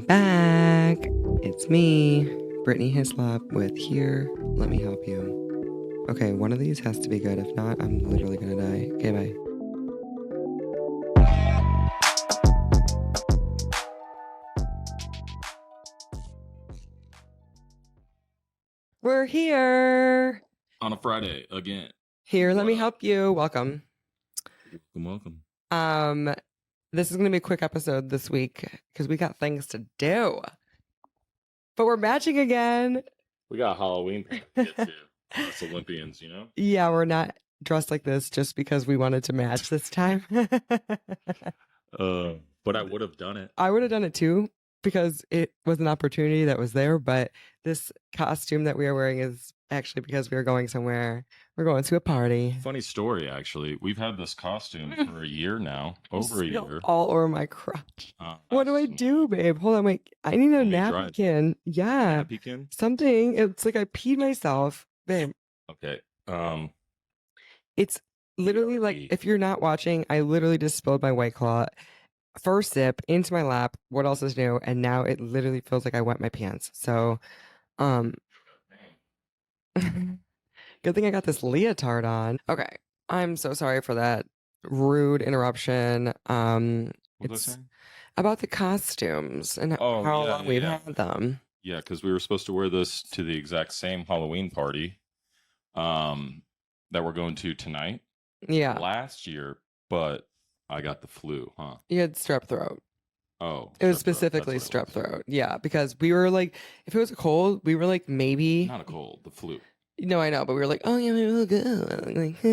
back. It's me, Brittany Hislop with Here. Let me help you. Okay, one of these has to be good. If not, I'm literally gonna die. Okay, bye. We're here. On a Friday again. Here, let me help you. Welcome. Welcome. This is gonna be a quick episode this week because we got things to do. But we're matching again. We got Halloween to get to. Us Olympians, you know? Yeah, we're not dressed like this just because we wanted to match this time. But I would have done it. I would have done it too because it was an opportunity that was there. But this costume that we are wearing is actually because we are going somewhere. We're going to a party. Funny story, actually. We've had this costume for a year now. Over a year. All over my crotch. What do I do, babe? Hold on, wait. I need a napkin. Yeah. Napkin? Something. It's like I peed myself. Babe. Okay. It's literally like, if you're not watching, I literally just spilled my White Claw. First sip into my lap. What else is new? And now it literally feels like I wet my pants. So, good thing I got this leotard on. Okay. I'm so sorry for that rude interruption. It's about the costumes and how long we've had them. Yeah, because we were supposed to wear this to the exact same Halloween party that we're going to tonight. Yeah. Last year, but I got the flu, huh? You had strep throat. Oh. It was specifically strep throat. Yeah, because we were like, if it was a cold, we were like, maybe. Not a cold, the flu. No, I know, but we were like, oh yeah, maybe we'll go. Like,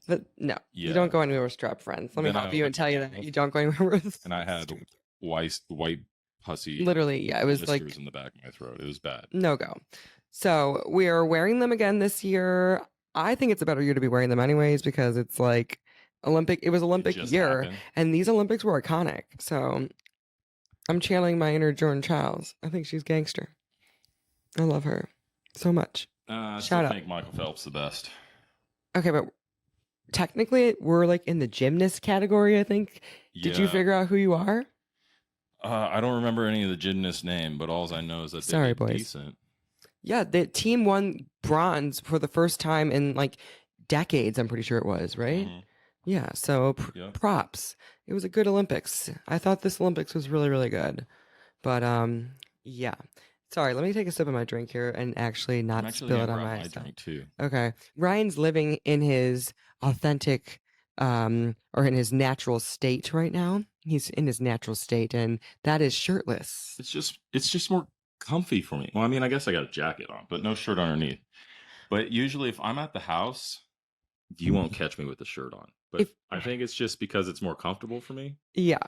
but no, you don't go anywhere with strep, friends. Let me help you and tell you that you don't go anywhere with. And I had white pussy. Literally, yeah, it was like in the back of my throat. It was bad. No go. So we are wearing them again this year. I think it's a better year to be wearing them anyways because it's like Olympic. It was Olympic year, and these Olympics were iconic. So I'm channeling my inner Jordan Childs. I think she's gangster. I love her so much. Shout out. I think Michael Phelps the best. Okay, but technically we're like in the gymnast category, I think. Yeah. Did you figure out who you are? I don't remember any of the gymnast name, but all I know is that they're decent. Yeah, the team won bronze for the first time in like decades, I'm pretty sure it was, right? Mm-hmm. Yeah, so props. It was a good Olympics. I thought this Olympics was really, really good. But yeah. Sorry, let me take a sip of my drink here and actually not spill it on my drink too. Okay. Ryan's living in his authentic or in his natural state right now. He's in his natural state, and that is shirtless. It's just more comfy for me. Well, I mean, I guess I got a jacket on, but no shirt underneath. But usually if I'm at the house, you won't catch me with the shirt on. But I think it's just because it's more comfortable for me. Yeah.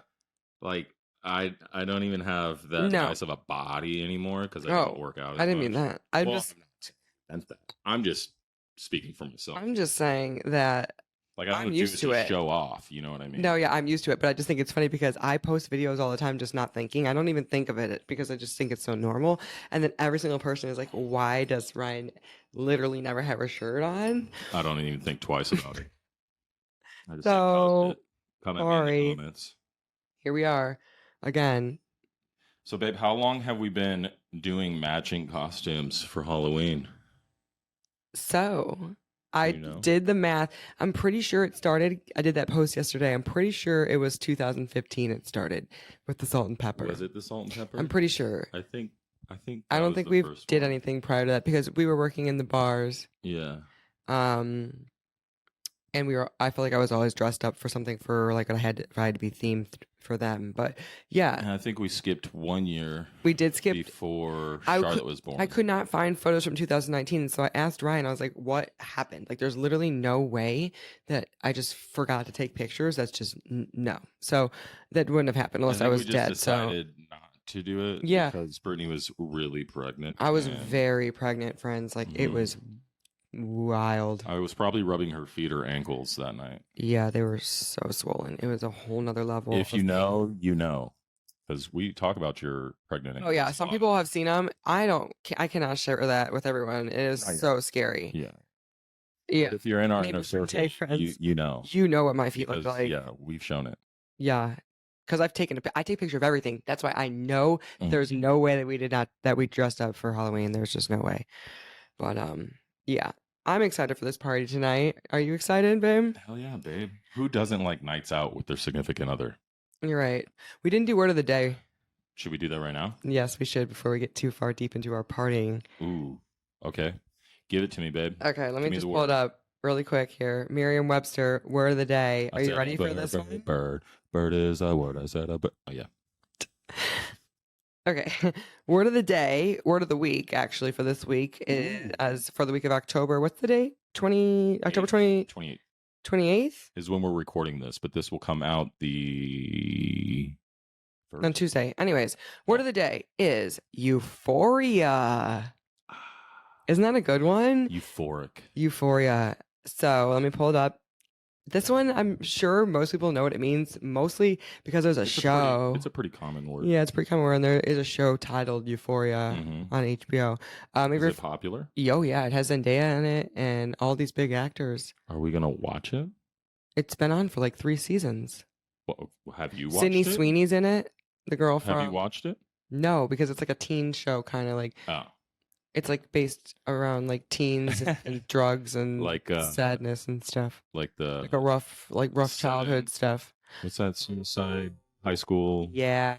Like I don't even have that nice of a body anymore because I don't work out as I didn't mean that. I'm just speaking for myself. I'm just saying that like I'm used to it. Show off, you know what I mean? No, yeah, I'm used to it, but I just think it's funny because I post videos all the time just not thinking. I don't even think of it because I just think it's so normal. And then every single person is like, why does Ryan literally never have a shirt on? I don't even think twice about it. I just sorry. Here we are again. So, babe, how long have we been doing matching costumes for Halloween? So I did the math. I'm pretty sure it started. I did that post yesterday. I'm pretty sure it was 2015 it started with the salt and pepper. Was it the salt and pepper? I'm pretty sure. I think I don't think we did anything prior to that because we were working in the bars. Yeah. And I feel like I was always dressed up for something for like if I had to be themed for them. But yeah. And I think we skipped 1 year. We did skip before Charlotte was born. I could not find photos from 2019. So I asked Ryan, I was like, what happened? Like there's literally no way that I just forgot to take pictures. That's just no. So that wouldn't have happened unless I was dead. Decided not to do it. Yeah. Because Brittany was really pregnant. I was very pregnant, friends. Like it was wild. I was probably rubbing her feet or ankles that night. Yeah, they were so swollen. It was a whole nother level. If you know, you know. Because we talk about your pregnant ankles. Oh yeah, some people have seen them. I cannot share that with everyone. It is so scary. Yeah. Yeah. But if you're in our inner circle, you know. You know what my feet look like. Yeah, we've shown it. Yeah. because I take a picture of everything. That's why I know there's no way that we dressed up for Halloween. There's just no way. But yeah, I'm excited for this party tonight. Are you excited, babe? Hell yeah, babe. Who doesn't like nights out with their significant other? You're right. We didn't do word of the day. Should we do that right now? Yes, we should before we get too far deep into our partying. Ooh, okay. Give it to me, babe. Okay, let me just pull it up really quick here. Merriam-Webster, word of the day. Are you ready for this one? Bird is a word. I said a bird. Oh, yeah. Okay. Word of the day, word of the week, actually, for this week is as for the week of October. What's the date? October 28th? 28th? Is when we're recording this, but this will come out the first. On Tuesday. Anyways, word of the day is euphoria. Isn't that a good one? Euphoria. So let me pull it up. This one, I'm sure most people know what it means, mostly because there's a show. It's a pretty common word. Yeah, it's a pretty common word. And there is a show titled Euphoria on HBO. Is it popular? Oh, yeah. It has Zendaya in it and all these big actors. Are we going to watch it? It's been on for like 3 seasons. Well, have you watched Sydney it? Sweeney's in it. The girl from... Have you watched it? No, because it's like a teen show, kind of like... Oh. It's like based around like teens and drugs and like sadness and stuff. Like rough childhood stuff. What's that? Suicide high school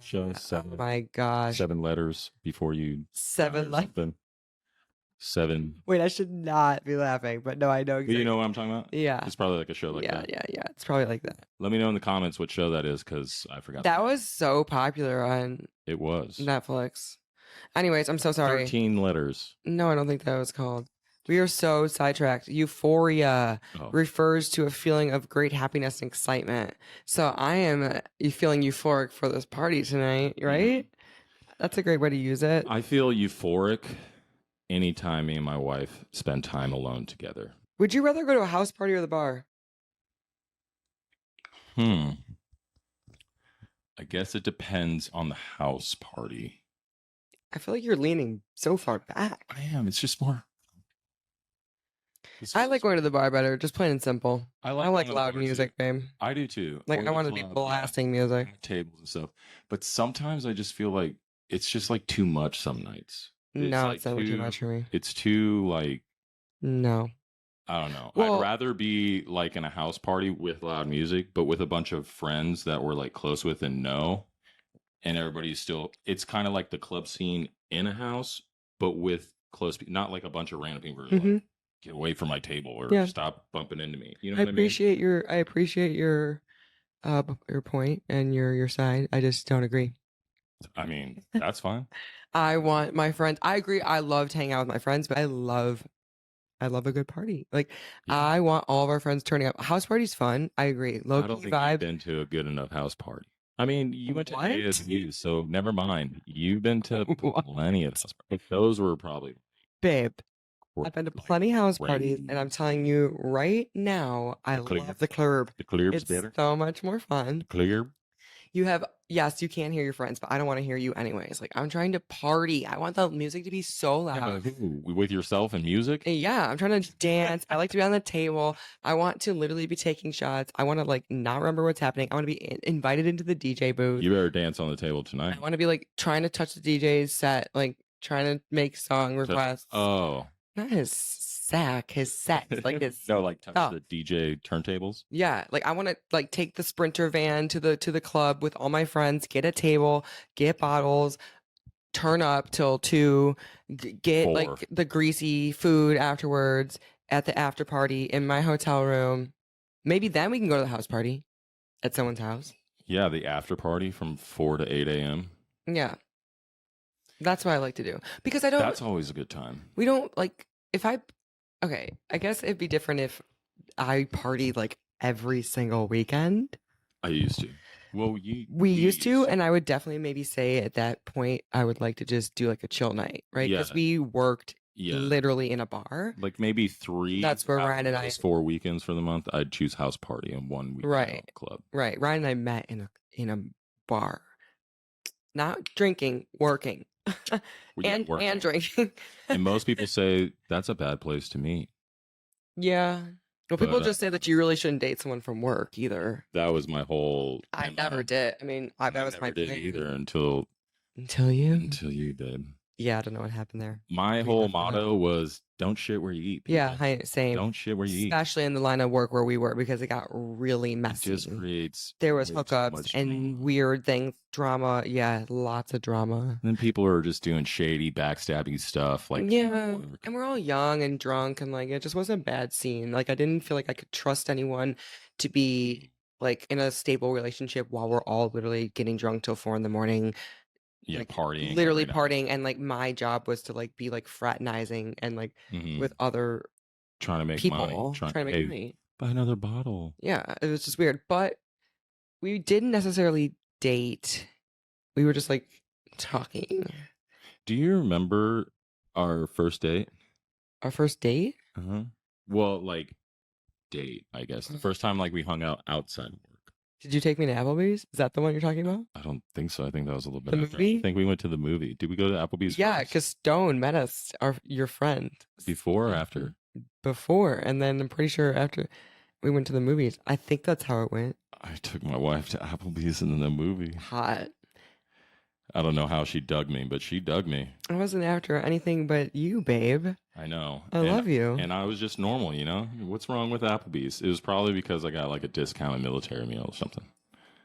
show? Oh my gosh. 7 letters before you 7 letters. 7. Wait, I should not be laughing, but no, I know exactly. You know what I'm talking about? Yeah. It's probably like a show like that. Yeah. It's probably like that. Let me know in the comments what show that is, because I forgot. That was so popular on It was. Netflix. Anyways, I'm so sorry. 13 letters. No, I don't think that was called. We are so sidetracked. Euphoria refers to a feeling of great happiness and excitement. So I am feeling euphoric for this party tonight, right? That's a great way to use it. I feel euphoric anytime me and my wife spend time alone together. Would you rather go to a house party or the bar? I guess it depends on the house party. I feel like you're leaning so far back. I am. It's just more. I like going to the bar better, just plain and simple. I like loud music, babe. I do too. Like, I want to be blasting music. Tables and stuff. But sometimes I just feel like it's just like too much some nights. No, it's not too much for me. It's too like. No. I don't know. I'd rather be like in a house party with loud music, but with a bunch of friends that we're like close with and know. And everybody's still, it's kind of like the club scene in a house, but with close people, not like a bunch of random people like, get away from my table or stop bumping into me. You know what I mean? I appreciate your point and your side. I just don't agree. I mean, that's fine. I want my friends. I agree. I loved hanging out with my friends, but I love a good party. Like, I want all of our friends turning up. House party's fun. I agree. Low key vibe. I've been to a good enough house party. I mean, you went to ASU, so never mind. You've been to plenty of house parties. Those were probably... Babe, I've been to plenty of house parties, and I'm telling you right now, I love the club. The club's it's better. So much more fun. Club. You have, yes, you can hear your friends, but I don't want to hear you anyways. Like, I'm trying to party. I want the music to be so loud. Yeah, with yourself and music? Yeah, I'm trying to dance. I like to be on the table. I want to literally be taking shots. I want to, like, not remember what's happening. I want to be invited into the DJ booth. You better dance on the table tonight. I want to be, like, trying to touch the DJ's set, like, trying to make song requests. Not his sack, his set. Like his no, like touch the DJ turntables. Yeah, like I want to like take the Sprinter van to the club with all my friends, get a table, get bottles, turn up till 2, get 4. Like the greasy food afterwards at the after party in my hotel room. Maybe then we can go to the house party at someone's house. Yeah, the after party from 4 to 8 a.m. Yeah. That's what I like to do. Because I don't... That's always a good time. We don't, like, if I... Okay, I guess it'd be different if I partied, like, every single weekend. I used to. Well, we used to, and I would definitely maybe say at that point, I would like to just do, like, a chill night, right? Because we worked literally in a bar. Like, maybe 3... That's where Ryan and I... 4 weekends for the month, I'd choose house party and 1 weekend club. Right. Ryan and I met in a bar. Not drinking, working. and drinking. And most people say that's a bad place to meet. Yeah. Well, people just say that you really shouldn't date someone from work either. That was my whole. I never did. I mean, that was my did plan. either until you did. Yeah, I don't know what happened there. My whole motto was don't shit where you eat. People. Yeah, same. Don't shit where you eat. Especially in the line of work where we were, because it got really messy. It just creates. There was hookups and weird things, drama. Yeah, lots of drama. And then people are just doing shady, backstabbing stuff. Like, yeah, and we're all young and drunk, and like it just was a bad scene. Like I didn't feel like I could trust anyone to be like in a stable relationship while we're all literally getting drunk till 4 a.m. Yeah, like, partying, literally partying, and like my job was to like be like fraternizing and like with other trying to make people, money, trying to make money. Buy another bottle. Yeah, it was just weird, but we didn't necessarily date. We were just like talking. Do you remember our first date? Our first date? Well, like date, I guess. The first time like we hung out outside of work. Did you take me to Applebee's? Is that the one you're talking about? I don't think so. I think that was a little bit the after. movie. I think we went to the movie. Did we go to Applebee's? Yeah, because Stone met us, your friend. Before or after? Before, and then I'm pretty sure after we went to the movies. I think that's how it went. I took my wife to Applebee's and then the movie. Hot. I don't know how she dug me, but she dug me. I wasn't after anything but you, babe. I know. I love you. And I was just normal, you know? What's wrong with Applebee's? It was probably because I got like a discounted military meal or something.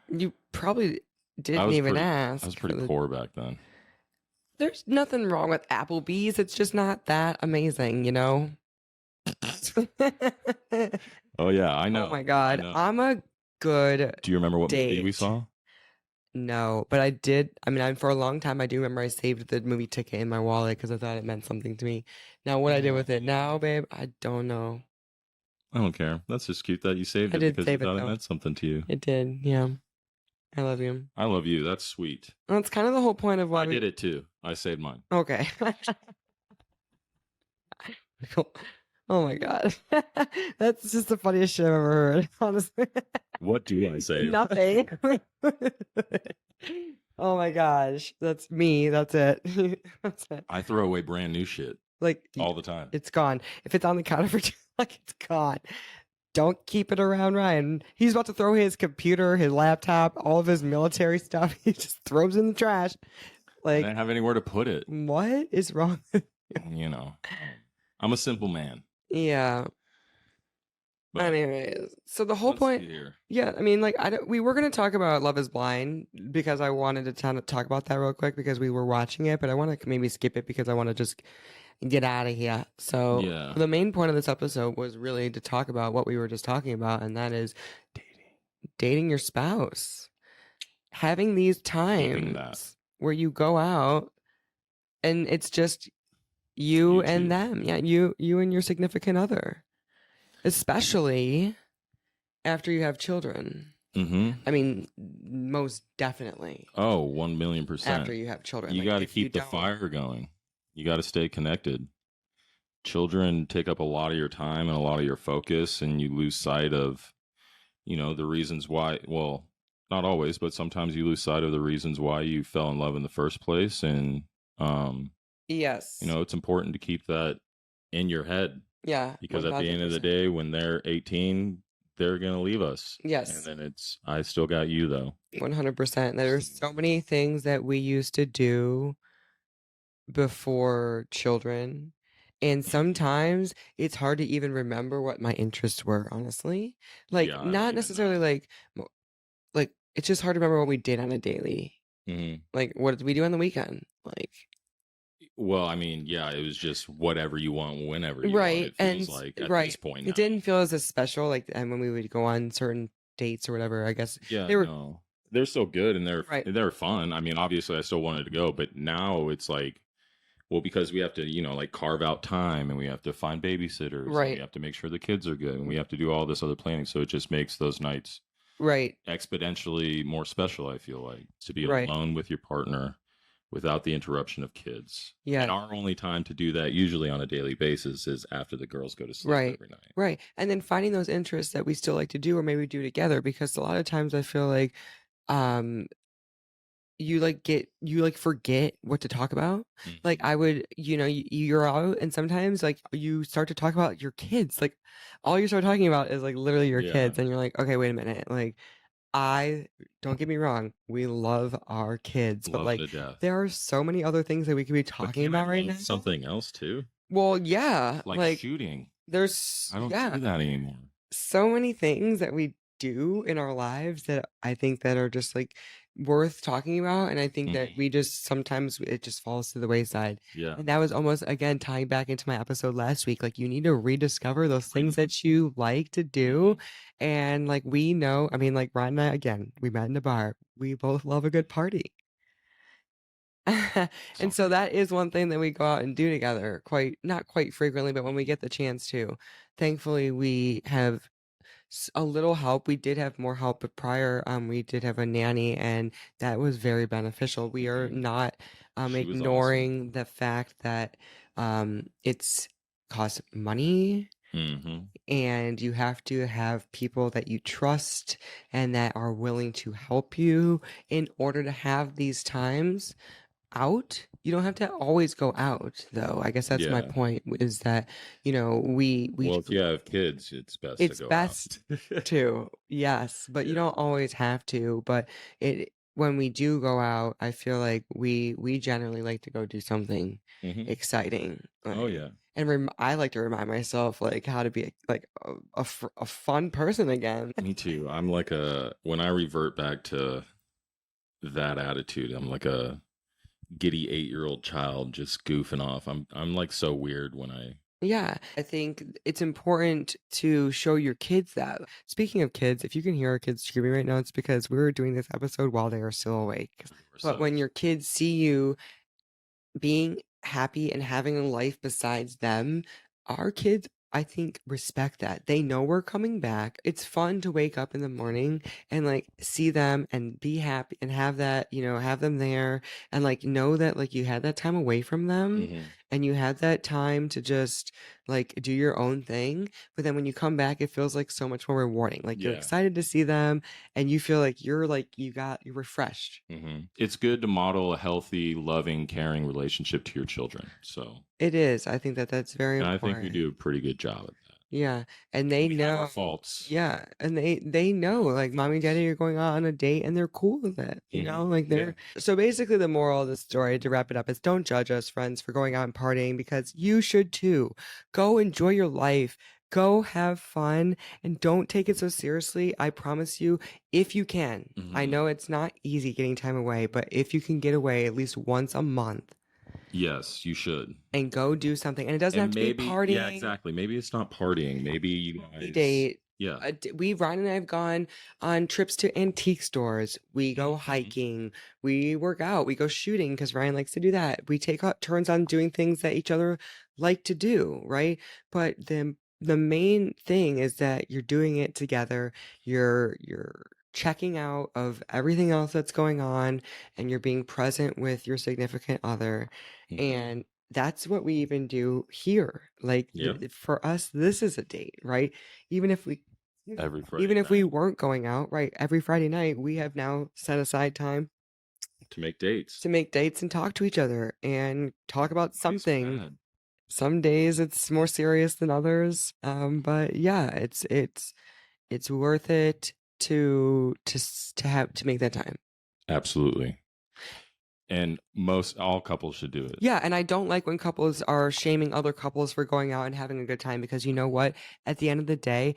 You probably didn't even ask. I was pretty poor back then. There's nothing wrong with Applebee's. It's just not that amazing, you know? Oh, yeah, I know. Oh, my God. I'm a good Do you remember what date. movie we saw? No, but I did. I mean, for a long time, I do remember I saved the movie ticket in my wallet because I thought it meant something to me. Now, what I did with it now, babe, I don't know. I don't care. That's just cute that you saved it because you thought it meant something to you. It did, yeah. I love you. I love you. That's sweet. Well, that's kind of the whole point of why I did it too. I saved mine. Okay. Oh my God. That's just the funniest shit I've ever heard, honestly. What do I say? Nothing. Oh my gosh. That's me. That's it. That's it. I throw away brand new shit. Like all the time. It's gone. If it's on the counter for too long, it's gone. Don't keep it around Ryan. He's about to throw his computer, his laptop, all of his military stuff. He just throws in the trash. Like I didn't have anywhere to put it. What is wrong with you? You know, I'm a simple man. Yeah. But anyways, so the whole point. Yeah, I mean, like, we were gonna talk about Love Is Blind because I wanted to talk about that real quick because we were watching it, but I want to maybe skip it because I want to just get out of here. So the main point of this episode was really to talk about what we were just talking about, and that is dating your spouse, having these times where you go out and it's just you and them. Yeah, you and your significant other, especially after you have children. I mean, most definitely. Oh, 1,000,000%. After you have children, you got to keep the fire going. You got to stay connected. Children take up a lot of your time and a lot of your focus, and you lose sight of, you know, the reasons why. Well, not always, but sometimes you lose sight of the reasons why you fell in love in the first place. And, yes, you know, it's important to keep that in your head. Yeah. Because 100%. At the end of the day, when they're 18, they're going to leave us. Yes. And then I still got you, though. 100%. There's so many things that we used to do before children. And sometimes it's hard to even remember what my interests were, honestly. Like, not necessarily like, it's just hard to remember what we did on a daily. Like, what did we do on the weekend? Like, well, I mean, yeah, it was just whatever you want, whenever you want. It feels like at this point now. It didn't feel as special, like, and when we would go on certain dates or whatever, I guess. Yeah, they're still good and they're fun. I mean, obviously I still wanted to go, but now it's like, well, because we have to, you know, like carve out time and we have to find babysitters. And we have to make sure the kids are good and we have to do all this other planning. So it just makes those nights exponentially more special, I feel like, to be alone with your partner without the interruption of kids. Yeah. And our only time to do that usually on a daily basis is after the girls go to sleep every night. Right. And then finding those interests that we still like to do or maybe do together, because a lot of times I feel like you forget what to talk about. Like I would, you're out and sometimes like you start to talk about your kids. Like all you start talking about is like literally your kids and you're like, okay, wait a minute. Like don't get me wrong, we love our kids, but like there are so many other things that we could be talking about right now. Something else too. Well, yeah, like shooting. I don't do that anymore. So many things that we do in our lives that I think that are just like worth talking about, and I think that we just sometimes it just falls to the wayside. Yeah, and that was almost again tying back into my episode last week. Like you need to rediscover those things that you like to do, and like we know. I mean, like Ryan and I, again, we met in a bar. We both love a good party. And so that is one thing that we go out and do together not quite frequently, but when we get the chance to. Thankfully, we have a little help. We did have more help, but prior, we did have a nanny, and that was very beneficial. We are not ignoring the fact that it's costs money. And you have to have people that you trust and that are willing to help you in order to have these times out. You don't have to always go out, though. I guess that's my point, is that, we well, if you have kids, it's best to go best out. to, yes, but you don't always have to. But when we do go out, I feel like we generally like to go do something exciting. Oh yeah. And I like to remind myself like how to be like a fun person again. Me too. I'm like when I revert back to that attitude, I'm like a giddy 8-year-old child just goofing off. I'm like so weird when Yeah, I think it's important to show your kids that. Speaking of kids, if you can hear our kids screaming right now, it's because we're doing this episode while they are still awake. But when your kids see you being happy and having a life besides them, our kids, I think, respect that. They know we're coming back. It's fun to wake up in the morning and like see them and be happy and have that, have them there and like know that like you had that time away from them and you had that time to just like do your own thing. But then when you come back, it feels like so much more rewarding. Like you're excited to see them and you feel like you're refreshed. It's good to model a healthy, loving, caring relationship to your children. So it is. I think that that's very important. I think we do a pretty good job at that. Yeah, and they know have our faults. Yeah, and they know like mommy and daddy are going on a date and they're cool with it. Like they're So basically the moral of the story, to wrap it up, is don't judge us, friends, for going out and partying, because you should too. Go enjoy your life. Go have fun and don't take it so seriously. I promise you, if you can. I know it's not easy getting time away, but if you can get away at least once a month, yes, you should. And go do something. And it doesn't have to be partying. Yeah, exactly. Maybe it's not partying. Maybe you guys date. Yeah. Ryan and I have gone on trips to antique stores. We go hiking. We work out. We go shooting because Ryan likes to do that. We take turns on doing things that each other like to do, right? But the main thing is that you're doing it together. You're checking out of everything else that's going on and you're being present with your significant other. And that's what we even do here. Like for us, this is a date, right? Even if we we weren't going out, right? Every Friday night, we have now set aside time to make dates and talk to each other and talk about something. Some days it's more serious than others. But yeah, it's worth it to make that time. Absolutely. And all couples should do it. Yeah, and I don't like when couples are shaming other couples for going out and having a good time, because you know what? At the end of the day,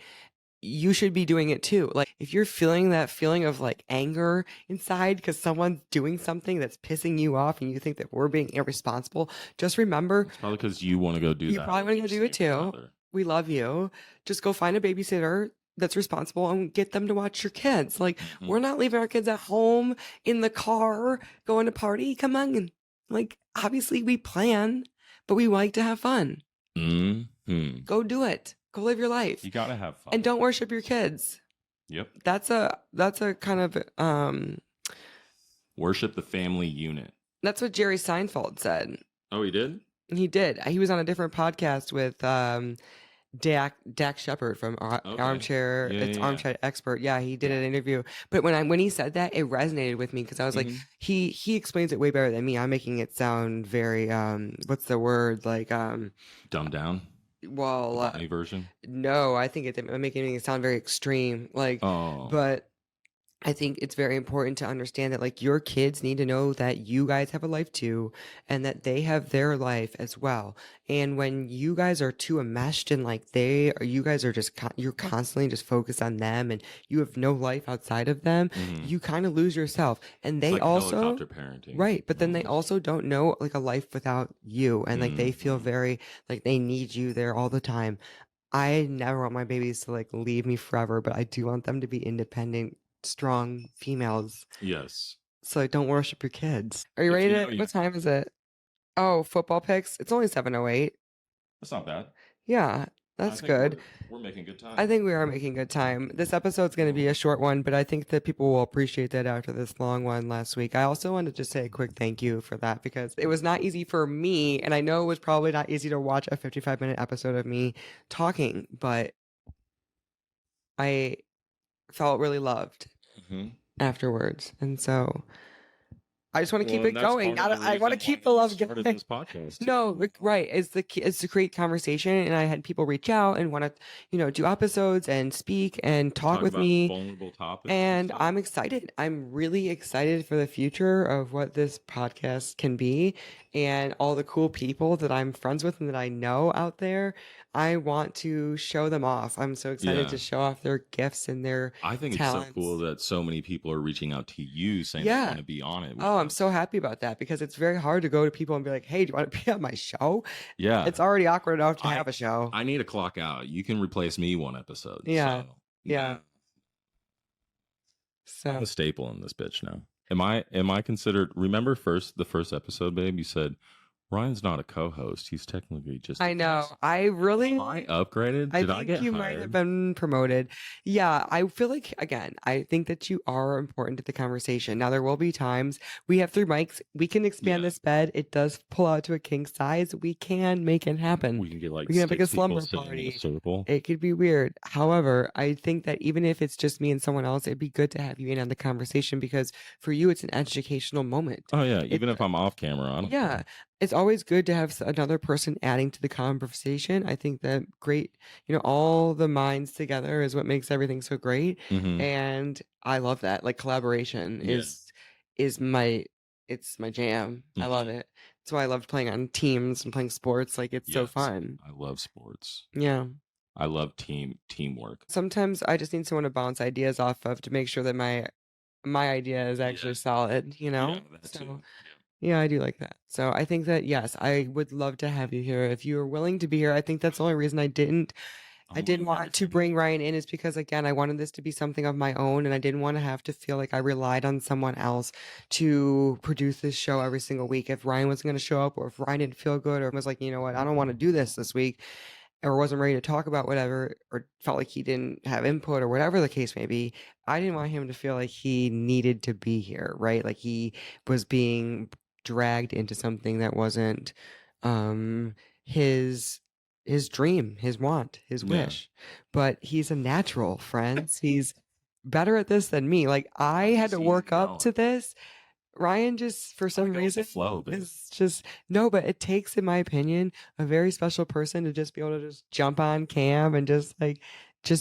you should be doing it too. Like if you're feeling that feeling of like anger inside because someone's doing something that's pissing you off and you think that we're being irresponsible, just remember, it's probably because you want to go do that. You probably want to go do it too. We love you. Just go find a babysitter that's responsible and get them to watch your kids. Like we're not leaving our kids at home in the car going to party. Come on. Like obviously we plan, but we like to have fun. Go do it. Go live your life. You gotta have fun. And don't worship your kids. Yep. That's a kind of worship the family unit. That's what Jerry Seinfeld said. Oh, he did? He did. He was on a different podcast with Dak Shepard from Armchair. It's Armchair Expert. Yeah, he did an interview. But when he said that, it resonated with me because I was like, he explains it way better than me. I'm making it sound very what's the word, like dumbed down. Well, funny version. No, I think I'm making it sound very extreme. Like, but I think it's very important to understand that like your kids need to know that you guys have a life too, and that they have their life as well. And when you guys are too enmeshed and like you guys are just you're constantly just focused on them, and you have no life outside of them, you kind of lose yourself. And they like also helicopter parenting, right? But then they also don't know like a life without you, and like they feel very like they need you there all the time. I never want my babies to like leave me forever, but I do want them to be independent, strong females. Yes. So like, don't worship your kids. Are you ready to? What time is it? Oh, football picks. It's only 7:08. That's not bad. Yeah, that's good. We're making good time. I think we are making good time. This episode's going to be a short one, but I think that people will appreciate that after this long one last week. I also wanted to just say a quick thank you for that because it was not easy for me, and I know it was probably not easy to watch a 55-minute episode of me talking, but I felt really loved afterwards. And so I just want to keep it going. I want to keep the love going. This podcast. No, right. It's to create conversation, and I had people reach out and want to, do episodes and speak and talk with me. Vulnerable topics. And I'm excited. I'm really excited for the future of what this podcast can be and all the cool people that I'm friends with and that I know out there. I want to show them off. I'm so excited to show off their gifts and their I think talents. It's so cool that so many people are reaching out to you saying they want to be on it. Oh, I'm so happy about that because it's very hard to go to people and be like, hey, do you want to be on my show? Yeah. It's already awkward enough to have a show. I need to clock out. You can replace me one episode. Yeah. So, yeah. So I'm a staple in this bitch now. Am I considered, remember the first episode, babe? You said Ryan's not a co-host. He's technically just I know. I really Am I upgraded? Did I get you hired? might have been promoted. Yeah, I feel like again, I think that you are important to the conversation. Now there will be times we have 3 mics. We can expand this bed. It does pull out to a king size. We can make it happen. We can get like we can have like a slumber party. It could be weird. However, I think that even if it's just me and someone else, it'd be good to have you in on the conversation because for you it's an educational moment. Oh yeah, even if I'm off camera, I don't care. It's always good to have another person adding to the conversation. I think that great, all the minds together is what makes everything so great. And I love that. Like collaboration is my jam. I love it. That's why I loved playing on teams and playing sports. Like it's so fun. I love sports. Yeah. I love teamwork. Sometimes I just need someone to bounce ideas off of to make sure that my idea is actually solid, Yeah, that too. Yeah, I do like that. So I think that, yes, I would love to have you here. If you are willing to be here, I think that's the only reason I didn't want to bring Ryan in is because, again, I wanted this to be something of my own and I didn't want to have to feel like I relied on someone else to produce this show every single week. If Ryan wasn't going to show up or if Ryan didn't feel good or was like, you know what, I don't want to do this week or wasn't ready to talk about whatever or felt like he didn't have input or whatever the case may be, I didn't want him to feel like he needed to be here, right? Like he was being dragged into something that wasn't his dream, his want, his wish. But he's a natural, friends. He's better at this than me. Like I had to work up to this. Ryan just for some reason is just but it takes, in my opinion, a very special person to just be able to just jump on cam and just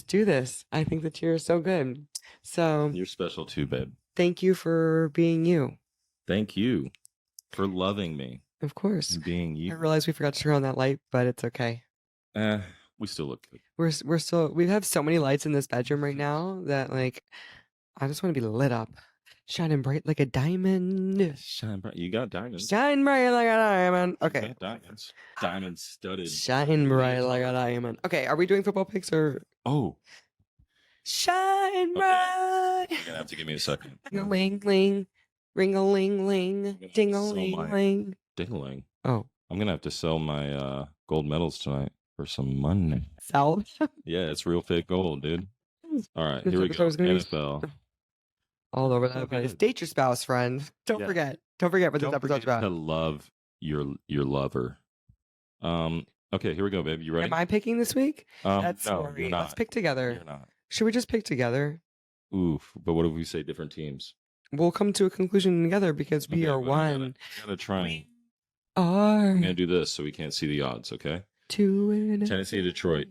do this. I think that you're so good. So you're special too, babe. Thank you for being you. Thank you for loving me. Of course. And being you. I realized we forgot to turn on that light, but it's okay. We still look good. We have so many lights in this bedroom right now that like I just want to be lit up. Shining bright like a diamond. Shine bright. You got diamonds. Shine bright like a diamond. Okay. Diamonds. Diamond studded. Shine bright like a diamond. Okay, are we doing football picks or? Oh. Shine bright. You're gonna have to give me a second. Ring-a-ling. Ring-a-ling-ling. Ding-a-ling-ling. Ding-a-ling. Oh. I'm gonna have to sell my gold medals tonight for some money. Sell? Yeah, it's real fake gold, dude. All right, here we go. NFL. All over that place. Date your spouse, friend. Don't forget. Don't forget what this episode's about. To love your lover. Okay, here we go, baby. You ready? Am I picking this week? That's no, sorry. you're not. Let's pick together. You're not. Should we just pick together? Oof. But what if we say different teams? We'll come to a conclusion together because we are one. I gotta try and are I'm gonna do this so we can't see the odds, okay? Tennessee, Detroit.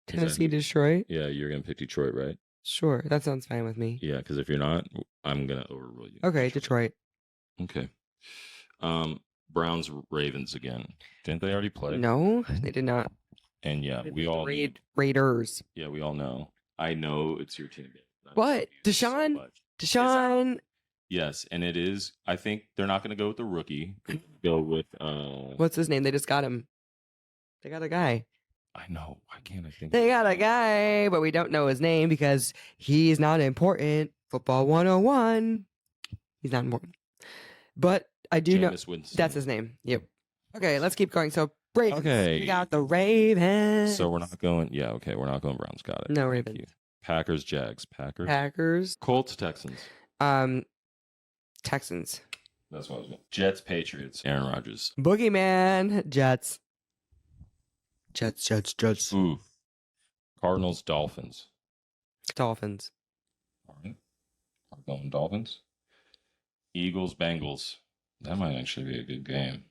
Tennessee, Detroit? Yeah, you're gonna pick Detroit, right? Sure, that sounds fine with me. Yeah, because if you're not, I'm gonna overrule you. Okay, Detroit. Okay. Browns, Ravens again. Didn't they already play? No, they did not. And yeah, we all Raiders. Yeah, we all know. I know it's your team. What? Deshaun? Yes, and it is. I think they're not going to go with the rookie. Go with what's his name? They just got him. They got a guy. I know. Why can't I think? They got a guy, but we don't know his name because he's not important. Football 101. He's not important. But I do know that's his name. Yep. Okay, let's keep going. So Ravens. Okay. We got the Ravens. So we're not going. Yeah. Okay. We're not going Browns. Got it. No Ravens. Packers, Jags. Packers. Colts, Texans. Texans. That's what I was going. Jets, Patriots. Aaron Rodgers. Boogeyman. Jets. Ooh. Cardinals, Dolphins. Dolphins. All right. We're going Dolphins. Eagles, Bengals. That might actually be a good game.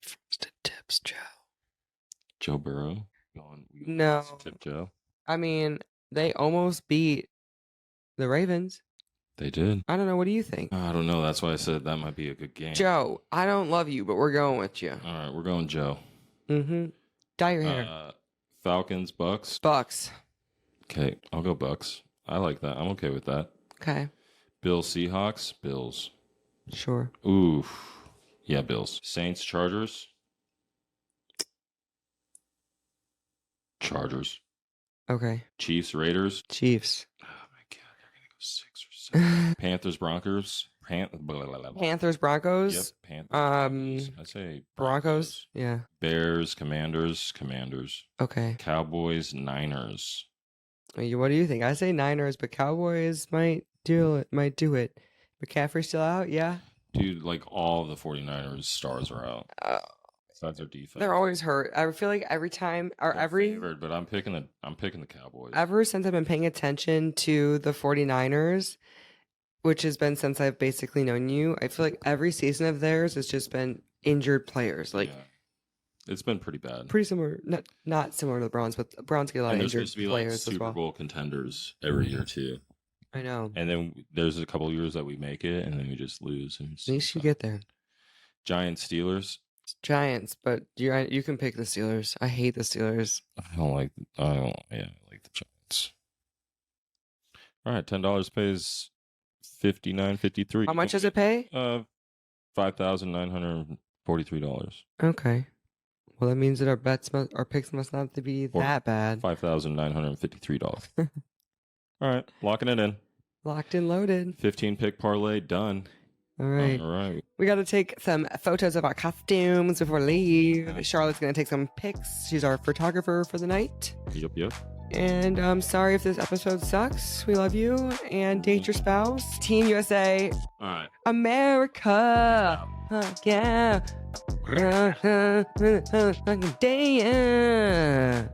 Frosted tips, Joe. Joe Burrow. No. Tip Joe. I mean, they almost beat the Ravens. They did. I don't know. What do you think? I don't know. That's why I said that might be a good game. Joe, I don't love you, but we're going with you. All right, we're going Joe. Mm-hmm. Dye your hair. Falcons, Bucks. Bucks. Okay, I'll go Bucks. I like that. I'm okay with that. Okay. Bills, Seahawks. Bills. Sure. Oof. Yeah, Bills. Saints, Chargers. Chargers. Okay. Chiefs, Raiders. Chiefs. Oh my God, they're gonna go 6 or 7. Panthers, Broncos. Panthers, Broncos. Yep. Panthers. I say Broncos. Yeah. Bears, Commanders. Okay. Cowboys, Niners. What do you think? I say Niners, but Cowboys might do it. McCaffrey's still out? Yeah. Dude, like all the 49ers stars are out. Besides their defense. They're always hurt. I feel like every time or favored, but I'm picking the Cowboys. Ever since I've been paying attention to the 49ers, which has been since I've basically known you, I feel like every season of theirs has just been injured players. Like it's been pretty bad. Pretty similar, not similar to the Browns, but the Browns get a lot of injured players as well. Super Bowl contenders every year too. I know. And then there's a couple of years that we make it, and then we just lose. And at least you get there. Giants, Steelers. Giants, but you can pick the Steelers. I hate the Steelers. I like the Giants. All right, $10 pays $59.53. How much does it pay? $5,943. Okay. Well, that means that our picks must not be that bad. $5,953. All right, locking it in. Locked and loaded. 15 pick parlay done. All right. All right. We got to take some photos of our costumes before we leave. Charlotte's going to take some pics. She's our photographer for the night. Yep. And I'm sorry if this episode sucks. We love you. And date your spouse. Team USA. All right. America. Yeah. Day.